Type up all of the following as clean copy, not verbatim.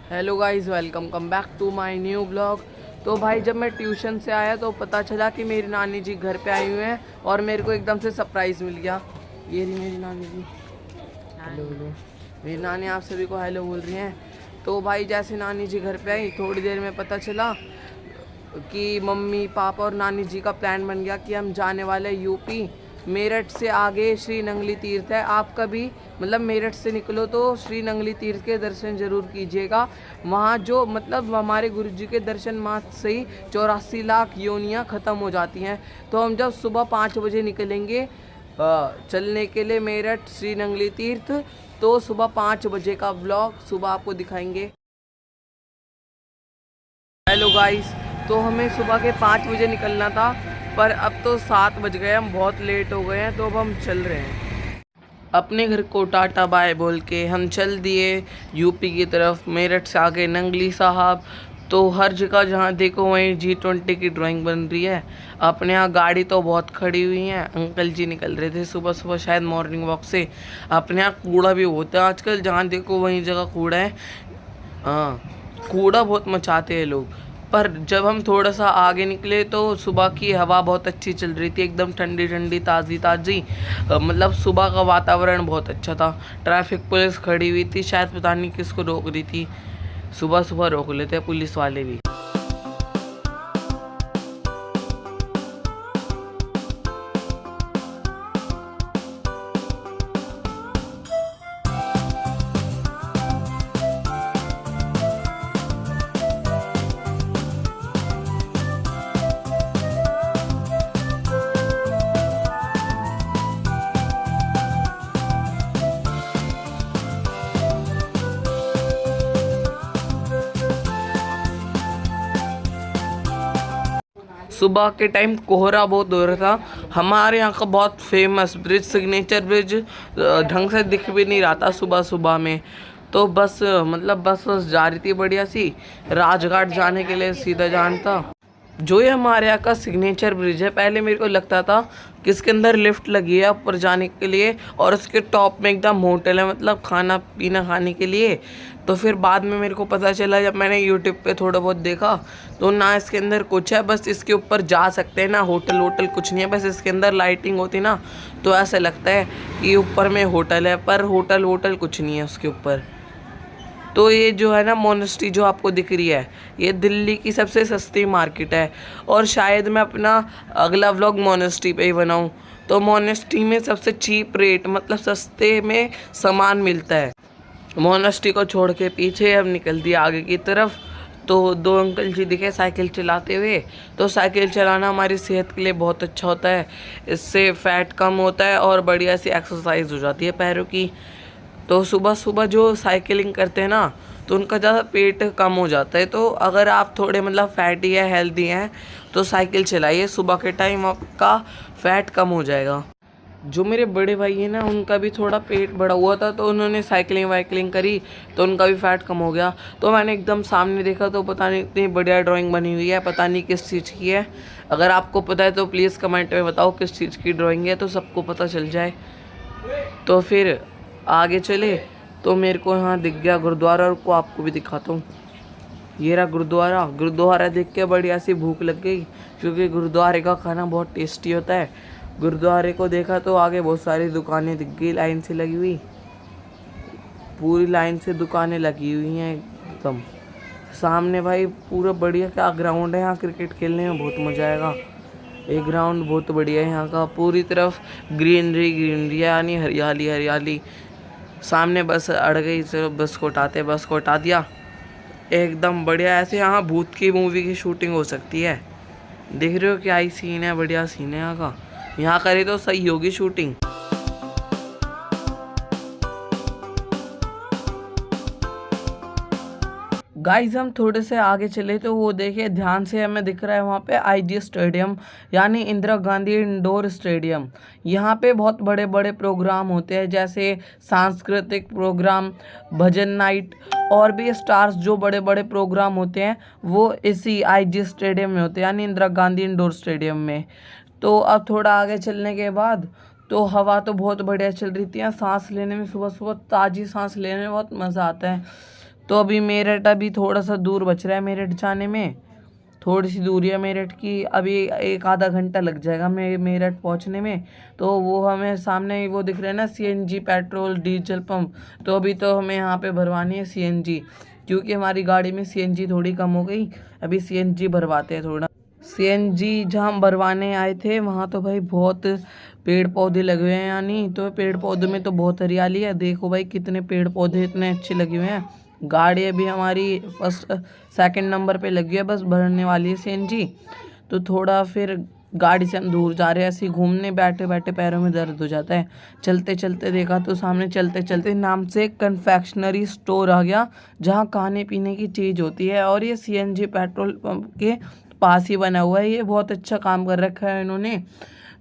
Hello guys, welcome come back to my new blog. तो भाई जब मैं ट्यूशन से आया तो पता चला कि मेरी नानी जी घर पे आई हुई हैं और मेरे को एकदम से सरप्राइज़ मिल गया। ये रही मेरी नानी जी। Hello hello. मेरी नानी आप सभी को हेलो बोल रही हैं। तो भाई जैसे नानी जी घर पे आई थोड़ी देर में पता चला कि मम्मी पापा और नानी जी का प्लान बन गया कि हम जाने वाले यूपी। मेरठ से आगे श्री नंगली तीर्थ है। आप कभी मतलब मेरठ से निकलो तो श्री नंगली तीर्थ के दर्शन जरूर कीजिएगा। वहाँ जो मतलब हमारे गुरु जी के दर्शन मात्र से ही 84 लाख योनियाँ ख़त्म हो जाती हैं। तो हम जब सुबह 5 बजे निकलेंगे चलने के लिए मेरठ श्री नंगली तीर्थ, तो सुबह 5 बजे का ब्लॉग सुबह आपको दिखाएंगे। हेलो गाइस, तो हमें सुबह के 5 बजे निकलना था पर अब तो 7 बज गए, हम बहुत लेट हो गए हैं। तो अब हम चल रहे हैं। अपने घर को टाटा बाय बोल के हम चल दिए यूपी की तरफ। मेरठ से आगे नंगली साहब। तो हर जगह जहाँ देखो वहीं G20 की ड्राइंग बन रही है। अपने यहाँ गाड़ी तो बहुत खड़ी हुई है। अंकल जी निकल रहे थे सुबह सुबह शायद मॉर्निंग वॉक से। अपने यहाँ कूड़ा भी होता है आजकल, जहाँ देखो वहीं जगह कूड़ा है। हाँ, कूड़ा बहुत मचाते हैं लोग। पर जब हम थोड़ा सा आगे निकले तो सुबह की हवा बहुत अच्छी चल रही थी, एकदम ठंडी ठंडी ताज़ी ताज़ी। मतलब सुबह का वातावरण बहुत अच्छा था। ट्रैफिक पुलिस खड़ी हुई थी, शायद पता नहीं किसको रोक रही थी। सुबह सुबह रोक लेते हैं पुलिस वाले भी। सुबह के टाइम कोहरा बहुत हो रहा था। हमारे यहाँ का बहुत फेमस ब्रिज, सिग्नेचर ब्रिज, ढंग से दिख भी नहीं रहा था सुबह सुबह में। तो बस मतलब बस जा रही थी बढ़िया सी। राजघाट जाने के लिए सीधा जान था। जो ये हमारे यहाँ का सिग्नेचर ब्रिज है, पहले मेरे को लगता था कि इसके अंदर लिफ्ट लगी है ऊपर जाने के लिए और उसके टॉप में एकदम होटल है, मतलब खाना पीना खाने के लिए। तो फिर बाद में मेरे को पता चला जब मैंने यूट्यूब पे थोड़ा बहुत देखा, तो ना इसके अंदर कुछ है, बस इसके ऊपर जा सकते हैं, ना होटल वोटल कुछ नहीं है। बस इसके अंदर लाइटिंग होती ना तो ऐसा लगता है कि ऊपर में होटल है, पर होटल वोटल कुछ नहीं है उसके ऊपर। तो ये जो है ना मोनेस्ट्री जो आपको दिख रही है, ये दिल्ली की सबसे सस्ती मार्केट है। और शायद मैं अपना अगला व्लॉग मोनेस्ट्री पे ही बनाऊँ। तो मोनेस्ट्री में सबसे चीप रेट, मतलब सस्ते में सामान मिलता है। मोनेस्ट्री को छोड़ के पीछे अब निकल दिया आगे की तरफ। तो दो अंकल जी दिखे साइकिल चलाते हुए। तो साइकिल चलाना हमारी सेहत के लिए बहुत अच्छा होता है। इससे फैट कम होता है और बढ़िया सी एक्सरसाइज हो जाती है पैरों की। तो सुबह सुबह जो साइकिलिंग करते हैं ना, तो उनका ज़्यादा पेट कम हो जाता है। तो अगर आप थोड़े मतलब फैटी है, हेल्दी हैं, तो साइकिल चलाइए सुबह के टाइम, आपका फैट कम हो जाएगा। जो मेरे बड़े भाई हैं ना, उनका भी थोड़ा पेट बढ़ा हुआ था, तो उन्होंने साइकिलिंग वाइकलिंग करी तो उनका भी फैट कम हो गया। तो मैंने एकदम सामने देखा तो पता नहीं इतनी बढ़िया ड्राइंग बनी हुई है, पता नहीं किस चीज़ की है। अगर आपको पता है तो प्लीज़ कमेंट में बताओ किस चीज़ की ड्राइंग है, तो सबको पता चल जाए। तो फिर आगे चले तो मेरे को यहाँ दिख गया गुरुद्वारा, और को आपको भी दिखाता हूँ। ये रहा गुरुद्वारा। गुरुद्वारा देख के बढ़िया सी भूख लग गई, क्योंकि गुरुद्वारे का खाना बहुत टेस्टी होता है। गुरुद्वारे को देखा तो आगे बहुत सारी दुकानें दिख गई लाइन से लगी हुई। पूरी लाइन से दुकानें लगी हुई हैं एकदम सामने। भाई पूरा बढ़िया क्या ग्राउंड है, यहाँ क्रिकेट खेलने में बहुत मज़ा आएगा। ये ग्राउंड बहुत बढ़िया है यहाँ का, पूरी तरफ ग्रीनरी ग्रीनरी यानी हरियाली हरियाली। सामने बस अड़ गई, चलो बस को उठाते, बस को उठा दिया एकदम बढ़िया। ऐसे यहाँ भूत की मूवी की शूटिंग हो सकती है। देख रहे हो क्या ही सीन है, बढ़िया सीन है यहाँ का। यहाँ करे तो सही होगी शूटिंग। गाइस हम थोड़े से आगे चले तो वो देखिए ध्यान से हमें दिख रहा है वहाँ पे IG स्टेडियम, यानी इंदिरा गांधी इंडोर स्टेडियम। यहाँ पे बहुत बड़े बड़े प्रोग्राम होते हैं, जैसे सांस्कृतिक प्रोग्राम, भजन नाइट और भी स्टार्स जो बड़े बड़े प्रोग्राम होते हैं वो इसी IG स्टेडियम में होते हैं, यानी इंदिरा गांधी इंडोर स्टेडियम में। तो अब थोड़ा आगे चलने के बाद तो हवा तो बहुत बढ़िया चल रही थी। यहाँ सांस लेने में, सुबह सुबह ताज़ी सांस लेने में बहुत मज़ा आता है। तो अभी मेरठ अभी थोड़ा सा दूर बच रहा है मेरठ जाने में, थोड़ी सी दूरी है मेरठ की, अभी एक आधा घंटा लग जाएगा मेरठ पहुंचने में। तो वो हमें सामने वो दिख रहा है ना सीएनजी पेट्रोल डीजल पंप, तो अभी तो हमें यहाँ पे भरवानी है सीएनजी, क्योंकि हमारी गाड़ी में सीएनजी थोड़ी कम हो गई, अभी सीएनजी भरवाते हैं थोड़ा। सीएनजी जहाँ हम भरवाने आए थे वहाँ तो भाई बहुत पेड़ पौधे लगे हुए हैं, यानी तो पेड़ पौधों में तो बहुत हरियाली है, देखो भाई कितने पेड़ पौधे इतने अच्छे लगे हुए हैं। गाड़ी अभी हमारी फर्स्ट सेकंड नंबर पे लगी है, बस भरने वाली है सीएनजी। तो थोड़ा फिर गाड़ी से हम दूर जा रहे हैं, ऐसे ही घूमने, बैठे बैठे पैरों में दर्द हो जाता है। चलते चलते देखा तो सामने चलते चलते नाम से एक कन्फेक्शनरी स्टोर आ गया, जहाँ खाने पीने की चीज़ होती है, और ये सीएनजी पेट्रोल पंप के पास ही बना हुआ है। ये बहुत अच्छा काम कर रखा है इन्होंने,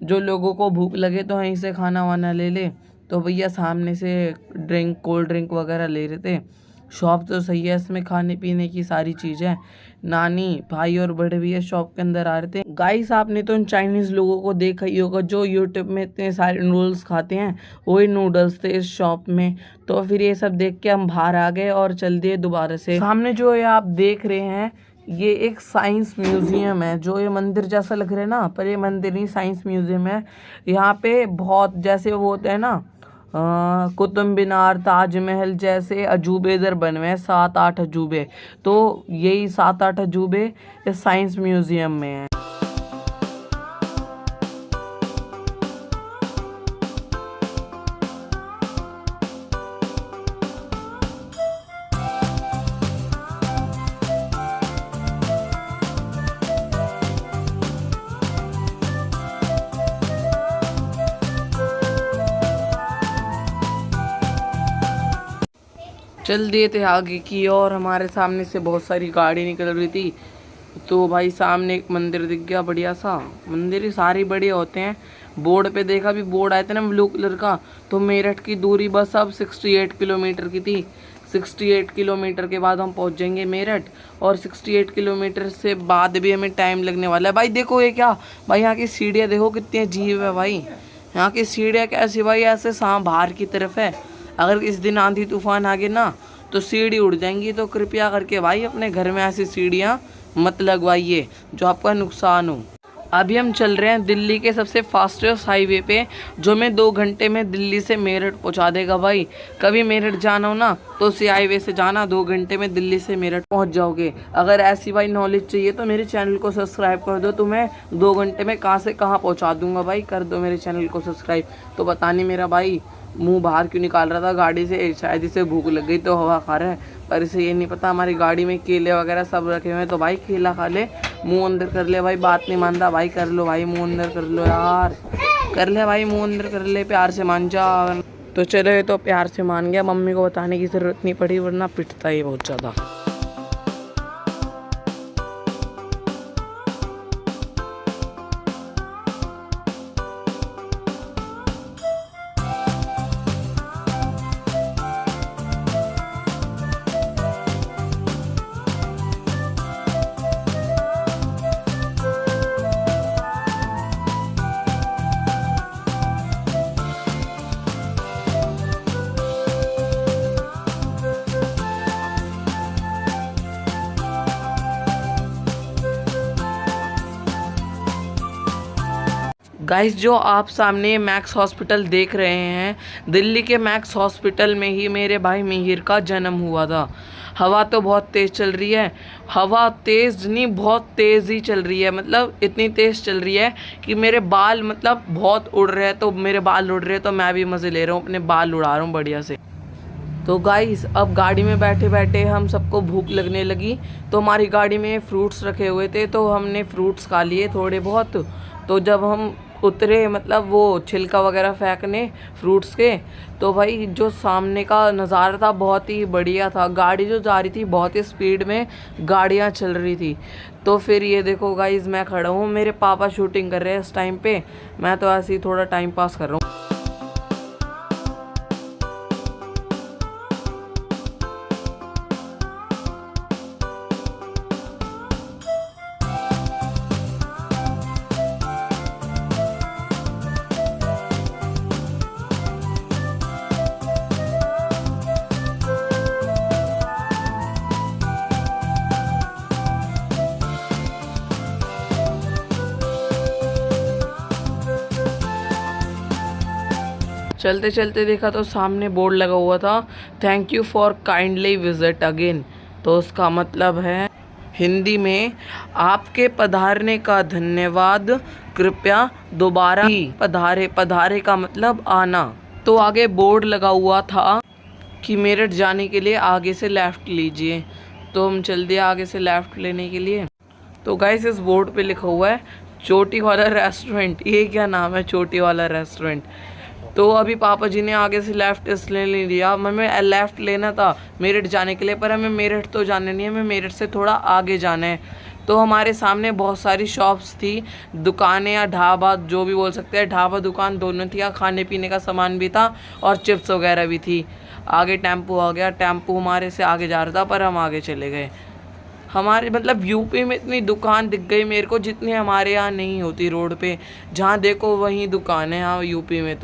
जो लोगों को भूख लगे तो वहीं से खाना वाना ले ले। तो भैया सामने से ड्रिंक कोल्ड ड्रिंक वगैरह ले रहे थे। शॉप तो सही है, इसमें खाने पीने की सारी चीज़ें। नानी भाई और बड़े भैया शॉप के अंदर आ रहे थे। गाइस आपने तो उन चाइनीज़ लोगों को देखा ही होगा जो यूट्यूब में इतने सारे नूडल्स खाते हैं, वही नूडल्स थे इस शॉप में। तो फिर ये सब देख के हम बाहर आ गए और चल दिए दोबारा से। सामने जो ये आप देख रहे हैं ये एक साइंस म्यूजियम है, जो ये मंदिर जैसा लग रहा है ना, पर ये मंदिर नहीं साइंस म्यूजियम है। यहाँ पे बहुत जैसे वो होते हैं ना कुतुब मीनार ताजमहल जैसे अजूबे इधर बने हुए हैं, 7-8 अजूबे, तो यही 7-8 अजूबे इस साइंस म्यूजियम में है। चल दिए थे आगे की और हमारे सामने से बहुत सारी गाड़ी निकल रही थी। तो भाई सामने एक मंदिर दिख गया, बढ़िया सा मंदिर, ही सारे बढ़िया होते हैं। बोर्ड पे देखा, भी बोर्ड आया था ना ब्लू कलर का। तो मेरठ की दूरी बस अब 68 किलोमीटर की थी। 68 किलोमीटर के बाद हम पहुंच जाएंगे मेरठ, और 68 किलोमीटर से बाद भी हमें टाइम लगने वाला है। भाई देखो ये क्या, भाई यहाँ की सीढ़ियाँ देखो कितनी अजीब है भाई, यहाँ की सीढ़ियाँ कैसी भाई, ऐसे सांप बाहर की तरफ है। अगर इस दिन आंधी तूफान आ गए ना तो सीढ़ी उड़ जाएंगी। तो कृपया करके भाई अपने घर में ऐसी सीढ़ियाँ मत लगवाइए जो आपका नुकसान हो। अभी हम चल रहे हैं दिल्ली के सबसे फास्टेस्ट हाईवे पे, जो हमें 2 घंटे में दिल्ली से मेरठ पहुंचा देगा। भाई कभी मेरठ जाना हो ना तो उसी हाईवे से जाना, 2 घंटे में दिल्ली से मेरठ पहुंच जाओगे। अगर ऐसी भाई नॉलेज चाहिए तो मेरे चैनल को सब्सक्राइब कर दो, तुम्हें 2 घंटे में कहाँ से कहाँ पहुँचा दूंगा। भाई कर दो मेरे चैनल को सब्सक्राइब। तो पता नहीं मेरा भाई मुंह बाहर क्यों निकाल रहा था गाड़ी से, शायद इसे भूख लग गई तो हवा खा रहा है, पर इसे ये नहीं पता हमारी गाड़ी में केले वगैरह सब रखे हुए हैं। तो भाई केला खा ले, मुंह अंदर कर ले। भाई बात नहीं मानता, भाई कर लो भाई, मुंह अंदर कर लो यार, कर ले भाई, मुंह अंदर कर ले, प्यार से मान जा। तो चलो तो प्यार से मान गया, मम्मी को बताने की ज़रूरत नहीं पड़ी, वरना पिटता ही बहुत ज़्यादा। गाइस जो आप सामने मैक्स हॉस्पिटल देख रहे हैं, दिल्ली के मैक्स हॉस्पिटल में ही मेरे भाई मिहिर का जन्म हुआ था। हवा तो बहुत तेज़ चल रही है, हवा तेज़ नहीं बहुत तेज़ ही चल रही है, मतलब इतनी तेज़ चल रही है कि मेरे बाल मतलब बहुत उड़ रहे हैं। तो मेरे बाल उड़ रहे हैं तो मैं भी मज़े ले रहा हूँ, अपने बाल उड़ा रहा हूँ बढ़िया से। तो गाइस अब गाड़ी में बैठे बैठे हम सबको भूख लगने लगी, तो हमारी गाड़ी में फ्रूट्स रखे हुए थे, तो हमने फ्रूट्स खा लिए थोड़े बहुत। तो जब हम उतरे मतलब वो छिलका वगैरह फेंकने फ्रूट्स के, तो भाई जो सामने का नज़ारा था बहुत ही बढ़िया था। गाड़ी जो जा रही थी बहुत ही स्पीड में गाड़ियाँ चल रही थी। तो फिर ये देखो गाइस मैं खड़ा हूँ, मेरे पापा शूटिंग कर रहे हैं इस टाइम पे, मैं तो ऐसे ही थोड़ा टाइम पास कर रहा हूँ। चलते चलते देखा तो सामने बोर्ड लगा हुआ था, thank you for kindly visit again. तो उसका मतलब है हिंदी में, आपके पधारने का धन्यवाद, कृपया दोबारा पधारे। पधारे का मतलब आना। तो आगे बोर्ड लगा हुआ था कि मेरठ जाने के लिए आगे से लेफ़्ट लीजिए। तो हम चल दिए आगे से लेफ़्ट लेने के लिए। तो गाइस इस बोर्ड पे लिखा हुआ है चोटी वाला रेस्टोरेंट। ये क्या नाम है, चोटी वाला रेस्टोरेंट। तो अभी पापा जी ने आगे से लेफ़्ट इसलिए ले लिया, हमें लेफ़्ट लेना था मेरठ जाने के लिए, पर हमें मेरठ तो जाने नहीं है, हमें मेरठ से थोड़ा आगे जाना है। तो हमारे सामने बहुत सारी शॉप्स थी, दुकानें या ढाबा जो भी बोल सकते हैं, ढाबा दुकान दोनों थी, या खाने पीने का सामान भी था और चिप्स वगैरह भी थी। आगे टेम्पो आ गया, टेम्पो हमारे से आगे जा रहा था पर हम आगे चले गए। हमारे मतलब यूपी में इतनी दुकान दिख गई मेरे को जितनी हमारे यहाँ नहीं होती रोड पे, जहाँ देखो वहीं दुकान है यहाँ यूपी में।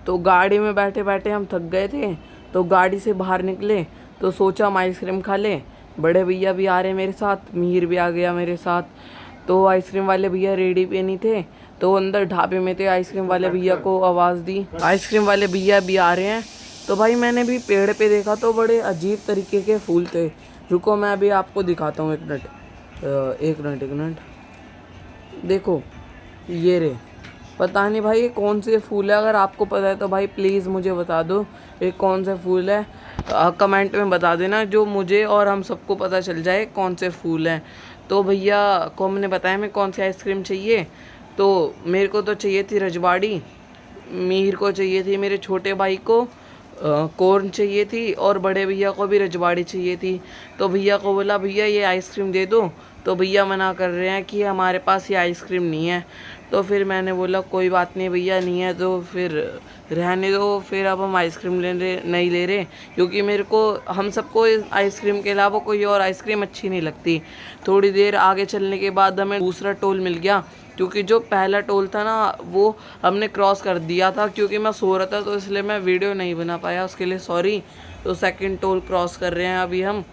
तो गाड़ी में बैठे बैठे हम थक गए थे, तो गाड़ी से बाहर निकले तो सोचा हम आइसक्रीम खा लें। बड़े भैया भी आ रहे मेरे साथ, मीर भी आ गया मेरे साथ। तो आइसक्रीम वाले भैया रेडी पे नहीं थे, तो अंदर ढाबे में थे। आइसक्रीम वाले भैया को आवाज़ दी, आइसक्रीम वाले भैया भी आ रहे हैं। तो भाई मैंने भी पेड़ पे देखा तो बड़े अजीब तरीके के फूल थे। रुको मैं अभी आपको दिखाता हूँ, एक मिनट। देखो ये रे, पता नहीं भाई ये कौन से फूल है, अगर आपको पता है तो भाई प्लीज़ मुझे बता दो ये कौन से फूल है। कमेंट में बता देना, जो मुझे और हम सबको पता चल जाए कौन से फूल हैं। तो भैया को हमने बताया हमें कौन सी आइसक्रीम चाहिए। तो मेरे को तो चाहिए थी रजवाड़ी, मीर को चाहिए थी, मेरे छोटे भाई को कॉर्न चाहिए थी, और बड़े भैया को भी रजवाड़ी चाहिए थी। तो भैया को बोला भैया ये आइसक्रीम दे दो, तो भैया मना कर रहे हैं कि हमारे पास ये आइसक्रीम नहीं है। तो फिर मैंने बोला कोई बात नहीं भैया, नहीं है तो फिर रहने दो, फिर अब हम आइसक्रीम नहीं ले रहे, क्योंकि मेरे को हम सबको आइसक्रीम के अलावा कोई और आइसक्रीम अच्छी नहीं लगती। थोड़ी देर आगे चलने के बाद हमें दूसरा टोल मिल गया, क्योंकि जो पहला टोल था ना वो हमने क्रॉस कर दिया था, क्योंकि मैं सो रहा था तो इसलिए मैं वीडियो नहीं बना पाया, उसके लिए सॉरी। तो सेकंड टोल क्रॉस कर रहे हैं अभी हम।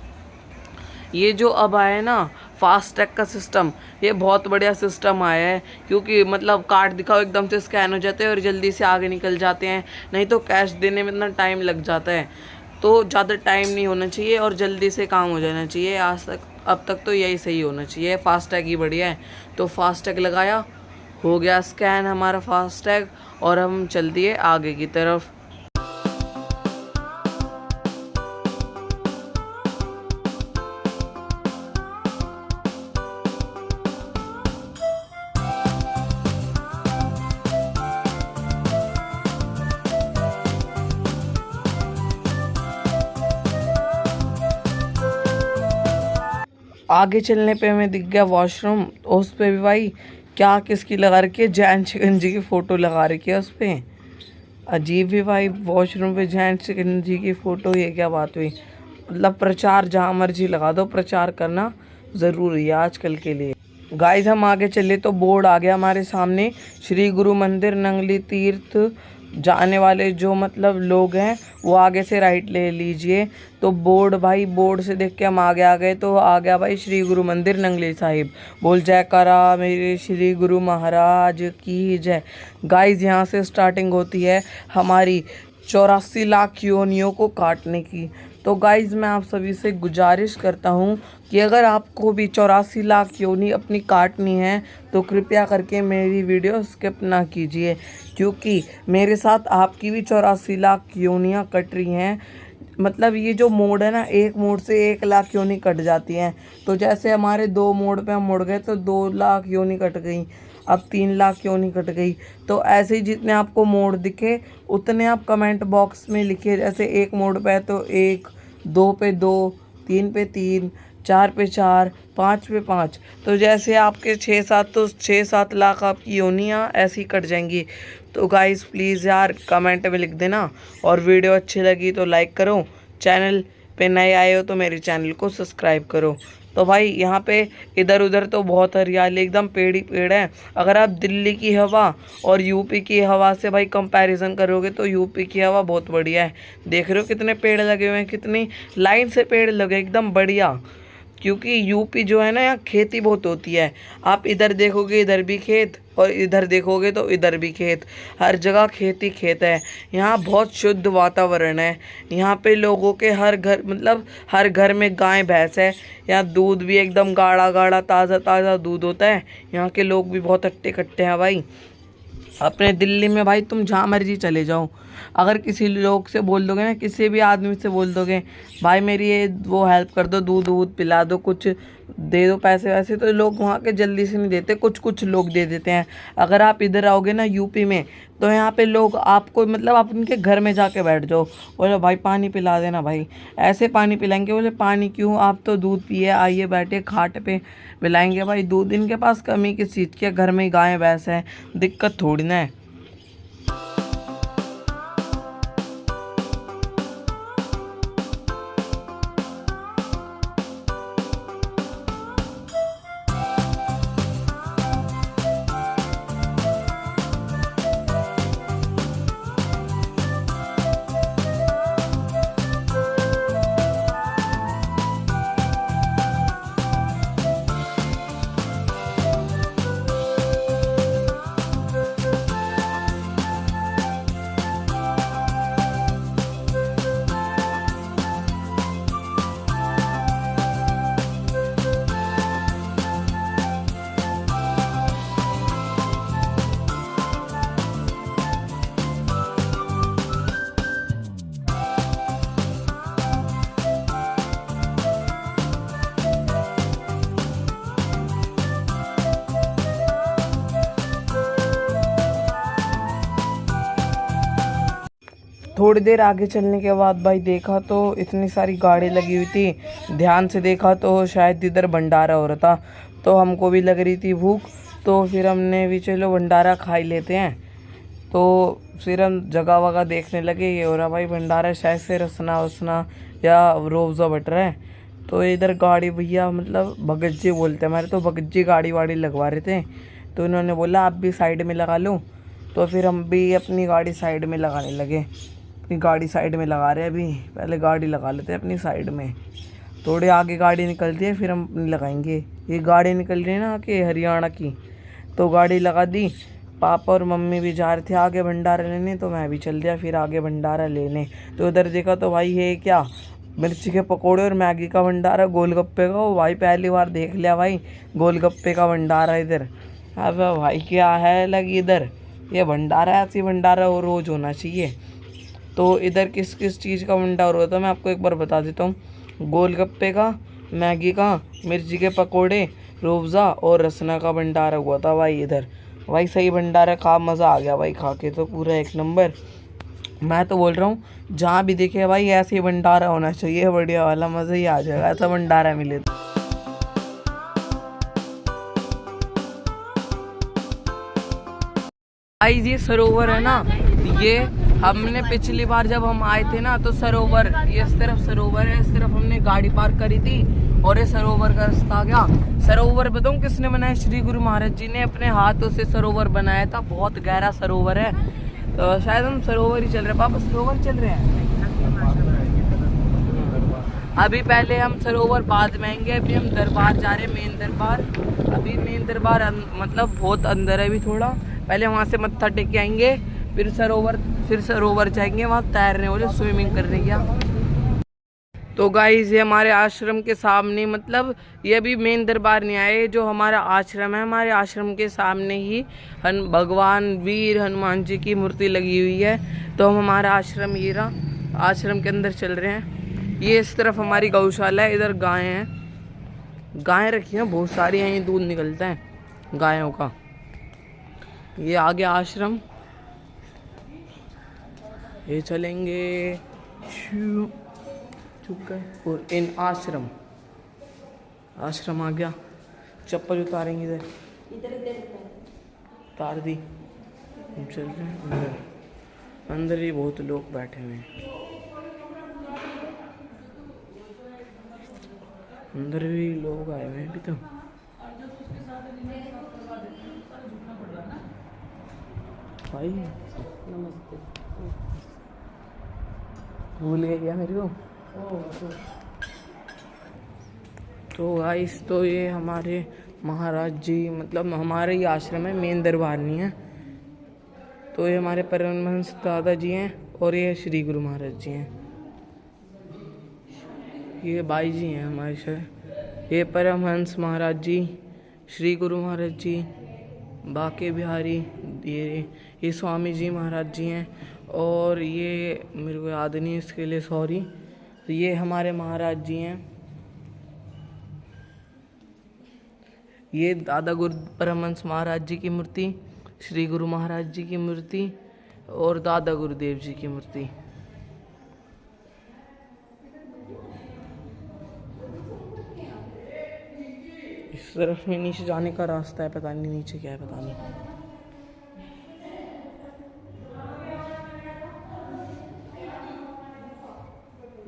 ये जो अब आया है ना फास्ट टैग का सिस्टम, ये बहुत बढ़िया सिस्टम आया है, क्योंकि मतलब कार्ड दिखाओ एकदम से स्कैन हो जाते हैं और जल्दी से आगे निकल जाते हैं। नहीं तो कैश देने में इतना टाइम लग जाता है, तो ज़्यादा टाइम नहीं होना चाहिए और जल्दी से काम हो जाना चाहिए। अब तक तो यही सही होना चाहिए, फास्ट टैग ही बढ़िया है। तो फास्ट टैग लगाया, हो गया स्कैन हमारा फास्ट टैग, और हम चल दिए आगे की तरफ। आगे चलने पे हमें दिख गया वॉशरूम, उस पे भी भाई क्या किसकी लगा रखी है, जैन चिकन जी की फ़ोटो लगा रखी है उस पर। अजीब भी भाई, वॉशरूम पे जैन चिकन जी की फ़ोटो, ये क्या बात हुई। मतलब प्रचार जहाँ मर्जी लगा दो, प्रचार करना ज़रूरी है आजकल के लिए। गाइस हम आगे चले तो बोर्ड आ गया हमारे सामने, श्री गुरु मंदिर नंगली तीर्थ जाने वाले जो मतलब लोग हैं वो आगे से राइट ले लीजिए। तो बोर्ड भाई, बोर्ड से देख के हम आगे आ गए, तो आ गया भाई श्री गुरु मंदिर नंगली साहिब। बोल जयकारा मेरे श्री गुरु महाराज की जय। गाइस यहाँ से स्टार्टिंग होती है हमारी 84 लाख योनियों को काटने की। तो गाइज़ मैं आप सभी से गुजारिश करता हूँ कि अगर आपको भी 84 लाख योनि अपनी काटनी है तो कृपया करके मेरी वीडियो स्किप ना कीजिए, क्योंकि मेरे साथ आपकी भी 84 लाख योनियाँ कट रही हैं। मतलब ये जो मोड है ना, एक मोड से 1 लाख योनि कट जाती हैं। तो जैसे हमारे 2 मोड पे हम मुड़ गए तो 2 लाख योनि कट गई, अब 3 लाख योनि कट गई। तो ऐसे ही जितने आपको मोड दिखे उतने आप कमेंट बॉक्स में लिखिए। जैसे 1 मोड पे है तो 1, 2 पे 2, 3 पे 3, 4 पे 4, 5 पे 5। तो जैसे आपके 6-7 तो 6-7 लाख आपकी योनियाँ ऐसी कट जाएंगी। तो गाइस प्लीज़ यार कमेंट में लिख देना, और वीडियो अच्छी लगी तो लाइक करो, चैनल पे नए आए हो तो मेरे चैनल को सब्सक्राइब करो। तो भाई यहाँ पे इधर उधर तो बहुत हरियाली, एकदम पेड़ ही पेड़ है। अगर आप दिल्ली की हवा और यूपी की हवा से भाई कंपैरिजन करोगे तो यूपी की हवा बहुत बढ़िया है। देख रहे हो कितने पेड़ लगे हुए हैं, कितनी लाइन से पेड़ लगे, एकदम बढ़िया। क्योंकि यूपी जो है ना, यहाँ खेती बहुत होती है। आप इधर देखोगे इधर भी खेत, और इधर देखोगे तो इधर भी खेत, हर जगह खेती खेत है। यहाँ बहुत शुद्ध वातावरण है। यहाँ पे लोगों के हर घर, मतलब हर घर में गाय भैंस है। यहाँ दूध भी एकदम गाढ़ा गाढ़ा ताज़ा ताज़ा दूध होता है। यहाँ के लोग भी बहुत अट्टे कट्टे हैं भाई। अपने दिल्ली में भाई तुम जहाँ मर्जी चले जाओ, अगर किसी लोग से बोल दोगे ना, किसी भी आदमी से बोल दोगे भाई मेरी ये वो हेल्प कर दो, दूध दूध पिला दो, कुछ दे दो पैसे वैसे, तो लोग वहाँ के जल्दी से नहीं देते, कुछ कुछ लोग दे देते हैं। अगर आप इधर आओगे ना यूपी में, तो यहाँ पे लोग आपको, मतलब आप उनके घर में जाके बैठ जाओ, बोले भाई पानी पिला देना, भाई ऐसे पानी पिलाएंगे। बोले पानी क्यों, आप तो दूध पिए, आइए बैठे खाट पे पिलाएंगे। भाई दूध इनके पास कमी किस चीज़ की है, घर में गाय भैंस है, दिक्कत थोड़ी ना है। थोड़ी देर आगे चलने के बाद भाई देखा तो इतनी सारी गाड़ी लगी हुई थी। ध्यान से देखा तो शायद इधर भंडारा हो रहा था, तो हमको भी लग रही थी भूख, तो फिर हमने भी चलो भंडारा खा ही लेते हैं। तो फिर हम जगह वगह देखने लगे, ये हो रहा भाई भंडारा शायद से रसना वसना या रोज़ा बट रहा है। तो इधर गाड़ी भैया, मतलब भगत जी बोलते हैं हमारे, तो भगत जी गाड़ी वाड़ी लगवा रहे थे। तो इन्होंने बोला आप भी साइड में लगा लो, तो फिर हम भी अपनी गाड़ी साइड में लगाने लगे। अपनी गाड़ी साइड में लगा रहे हैं, अभी पहले गाड़ी लगा लेते हैं अपनी साइड में। थोड़े आगे गाड़ी निकलती है फिर हम अपनी लगाएंगे। ये गाड़ी निकल रही है ना कि हरियाणा की, तो गाड़ी लगा दी। पापा और मम्मी भी जा रहे थे आगे भंडारा लेने, तो मैं भी चल दिया फिर आगे भंडारा लेने। तो उधर देखा तो भाई ये क्या, मिर्ची के पकोड़े और मैगी का भंडारा, गोलगप्पे का। वो भाई पहली बार देख लिया भाई गोलगप्पे का भंडारा इधर। अब भाई क्या है लगी इधर, ये भंडारा ऐसी भंडारा वो रोज़ होना चाहिए। तो इधर किस किस चीज़ का भंडारा होता है मैं आपको एक बार बता देता हूँ। गोलगप्पे का, मैगी का, मिर्ची के पकोड़े, रूअफ़ज़ा और रसना का भंडारा हुआ था भाई इधर। भाई सही भंडारा खा, मज़ा आ गया भाई खा के, तो पूरा एक नंबर। मैं तो बोल रहा हूँ जहाँ भी देखे भाई ऐसे ही भंडारा होना चाहिए, बढ़िया वाला, मज़ा ही आ जाएगा ऐसा भंडारा मिले तो। गाइस ये सरोवर है ना, ये हमने पिछली बार जब हम आए थे ना, तो सरोवर, ये इस तरफ सरोवर है, इस तरफ हमने गाड़ी पार्क करी थी और ये सरोवर का रास्ता आ गया। सरोवर बताऊँ किसने बनाया, श्री गुरु महाराज जी ने अपने हाथों से सरोवर बनाया था। बहुत गहरा सरोवर है। तो शायद हम सरोवर ही चल रहे हैं, पापा सरोवर चल रहे हैं अभी। पहले हम सरोवर बाद में आएंगे, अभी हम दरबार जा रहे हैं, मेन दरबार। अभी मेन दरबार मतलब बहुत अंदर है अभी थोड़ा, पहले वहाँ से मत्था टेक के आएंगे, फिर सरोवर जाएंगे, वहाँ तैरने वाले, स्विमिंग करने क्या। तो गाइस ये हमारे आश्रम के सामने, मतलब ये अभी मेन दरबार नहीं आए, जो हमारा आश्रम है, हमारे आश्रम के सामने ही भगवान वीर हनुमान जी की मूर्ति लगी हुई है। तो हम हमारा आश्रम, ये रहा, आश्रम के अंदर चल रहे हैं। ये इस तरफ हमारी गौशाला है, इधर गाय हैं, गायें रखी हैं बहुत सारी, यहीं दूध निकलता है गायों का। ये आगे आश्रम, ये चलेंगे और इन आश्रम। आश्रम आ गया। चप्पल उतारेंगे इधर, उतार दी। हम चल रहे हैं अंदर। अंदर ही बहुत लोग बैठे हुए हैं। अंदर भी लोग आए हुए हैं अभी तो। भाई नमस्ते। भूल गए क्या मेरे को? तो गाइस, तो ये हमारे महाराज जी, मतलब हमारे ही आश्रम है, मेन दरबार नहीं है। तो ये हमारे परमहंस दादाजी हैं और ये श्री गुरु महाराज जी हैं। ये बाई जी हैं हमारे सर। ये परमहंस महाराज जी, श्री गुरु महाराज जी, बाके बिहारी, ये स्वामी जी महाराज जी हैं। और ये मेरे को याद नहीं, इसके लिए सॉरी। तो ये हमारे महाराज जी हैं। ये दादा गुरु परमहंस महाराज जी की मूर्ति, श्री गुरु महाराज जी की मूर्ति और दादा गुरुदेव जी की मूर्ति। इस तरफ में नीचे जाने का रास्ता है, पता नहीं नीचे क्या है, पता नहीं।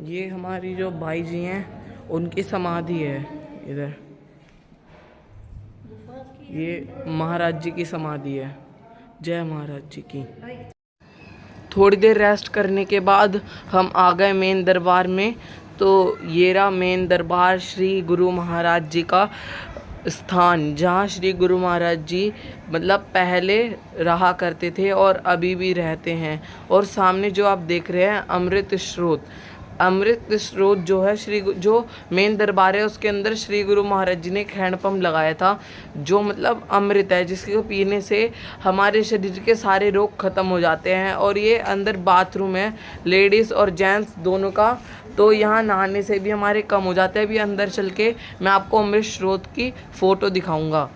ये हमारी जो भाई जी हैं उनकी समाधि है इधर। ये महाराज जी की समाधि है। जय महाराज जी की। थोड़ी देर रेस्ट करने के बाद हम आ गए मेन दरबार में। तो ये रहा मेन दरबार, श्री गुरु महाराज जी का स्थान, जहाँ श्री गुरु महाराज जी मतलब पहले रहा करते थे और अभी भी रहते हैं। और सामने जो आप देख रहे हैं अमृत स्रोत, अमृत स्रोत जो है जो मेन दरबार है उसके अंदर श्री गुरु महाराज जी ने एक हैंडपम्प लगाया था, जो मतलब अमृत है, जिसको पीने से हमारे शरीर के सारे रोग खत्म हो जाते हैं। और ये अंदर बाथरूम है लेडीज़ और जेंट्स दोनों का, तो यहाँ नहाने से भी हमारे कम हो जाते हैं। अभी अंदर चल के मैं आपको अमृत स्रोत की फ़ोटो दिखाऊंगा।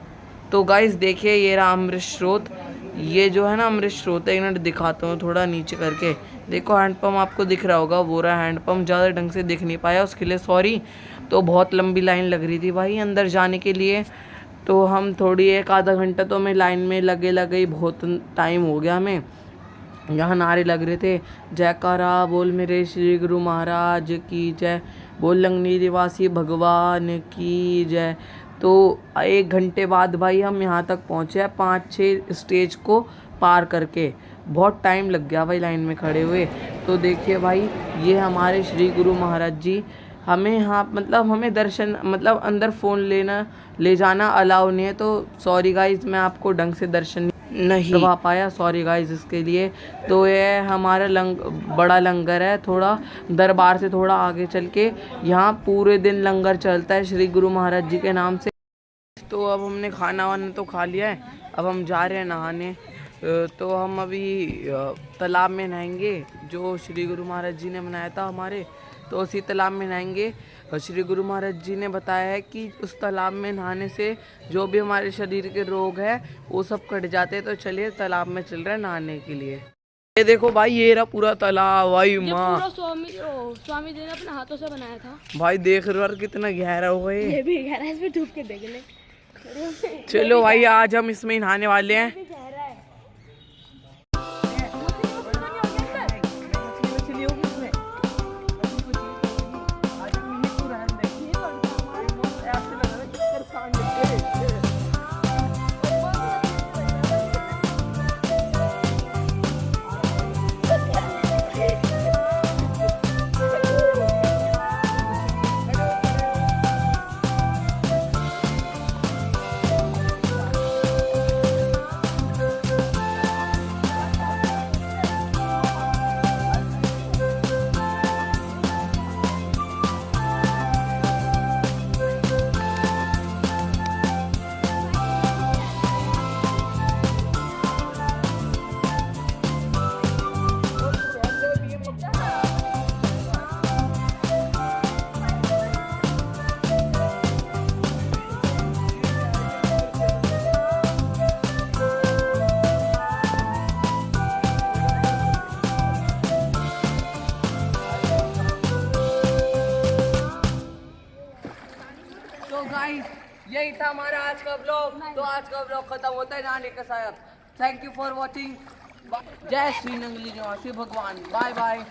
तो गाइस देखिए, ये रहा अमृत स्रोत। ये जो है ना अमृत स्रोत है, इन्हें दिखाता हूँ थोड़ा नीचे करके। देखो हैंडपम्प आपको दिख रहा होगा, वो रहा हैंडपम्प। ज़्यादा ढंग से दिख नहीं पाया, उसके लिए सॉरी। तो बहुत लंबी लाइन लग रही थी भाई अंदर जाने के लिए। तो हम थोड़ी एक आधा घंटा तो हमें लाइन में लगे ही बहुत टाइम हो गया हमें। यहाँ नारे लग रहे थे, जयकारा बोल मेरे श्री गुरु महाराज की जय, बोल लंगनी निवासी भगवान की जय। तो 1 घंटे बाद भाई हम यहाँ तक पहुँचे हैं, 5-6 स्टेज को पार करके। बहुत टाइम लग गया भाई लाइन में खड़े हुए। तो देखिए भाई, ये हमारे श्री गुरु महाराज जी। हमें यहाँ मतलब हमें दर्शन मतलब अंदर फ़ोन ले जाना अलाउ नहीं है। तो सॉरी गाइज, मैं आपको ढंग से दर्शन नहीं करवा पाया, सॉरी गाइज इसके लिए। तो ये हमारा बड़ा लंगर है, थोड़ा दरबार से थोड़ा आगे चल के। यहाँ पूरे दिन लंगर चलता है श्री गुरु महाराज जी के नाम से। तो अब हमने खाना वाना तो खा लिया है, अब हम जा रहे हैं नहाने। तो हम अभी तालाब में नहाएंगे, जो श्री गुरु महाराज जी ने बनाया था हमारे। तो उसी तालाब में नहाएंगे। श्री गुरु महाराज जी ने बताया है कि उस तालाब में नहाने से जो भी हमारे शरीर के रोग है वो सब कट जाते हैं। तो चलिए तालाब में चल रहे हैं नहाने के लिए। ये देखो भाई, ये रहा पूरा तालाब भाई। माँ स्वामी जी ने अपने हाथों से बनाया था भाई। देख रहे हो कितना गहरा हुआ है। ये भी गहरा है, इसमें डूब के देख ले। चलो भाई, आज हम इसमें नहाने वाले हैं। तो गाइस यही था हमारा आज का ब्लॉग। तो आज का ब्लॉग खत्म होता है जाने के साथ। Thank you for watching. जय श्री नंगली निवासी भगवान। Bye bye.